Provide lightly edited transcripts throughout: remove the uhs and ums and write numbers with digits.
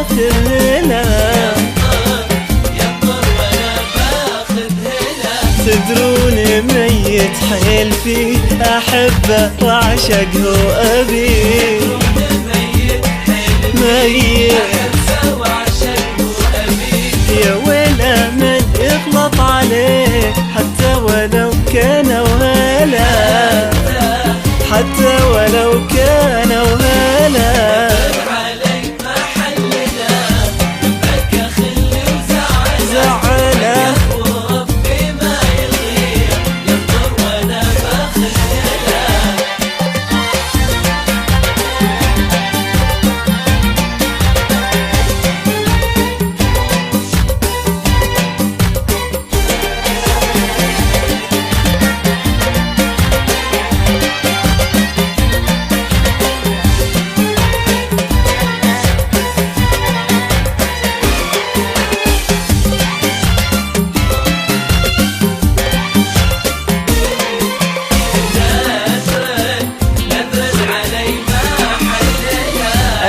باخذ هلا. تدرون ميت حيل فيه أحبه وأعشقه وأبيه. ميت يا ويله من يغلط عليه حتى ولو كان وهلا، حتى ولو كان وهلا.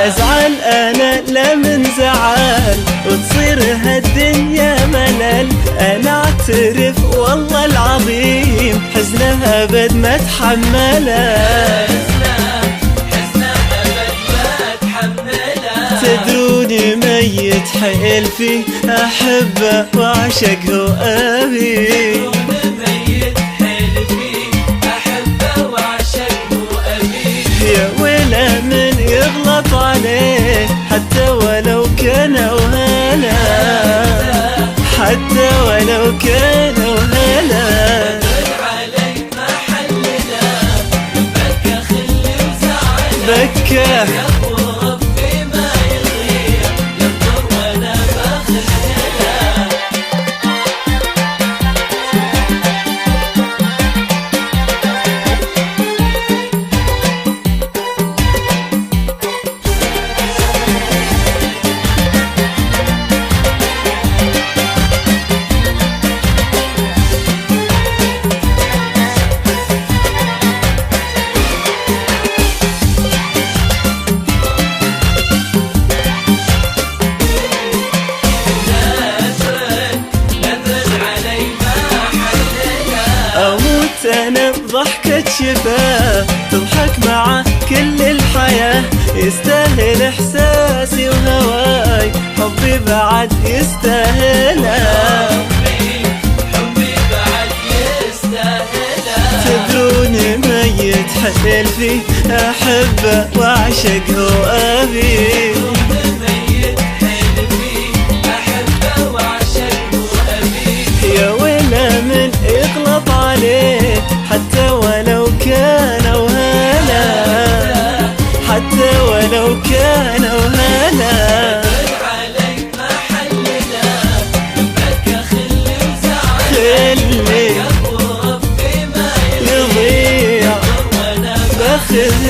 أزعل أنا لا من زعل وتصير هالدنيا ملل. أنا أعترف والله العظيم حزنها أبد ما أتحمله. تدروني ميت حيل فيه أحبه وأعشقه وأبيه. يا ويله من يغلط عليه حتى ولو كان وهلا، حتى ولو كان وهلا. بكى أنا بضحكة شفاه تضحك مع كل الحياة. يستاهل إحساسي وهواي حبي بعد يستاهله. تدرون ميت حيل فيه أحبه وأعشقه وأبيه. يا ويله من يغلط عليه حتى ولو كان وهلا، حتى ولو كان وهلا. خلي يضيع باخذ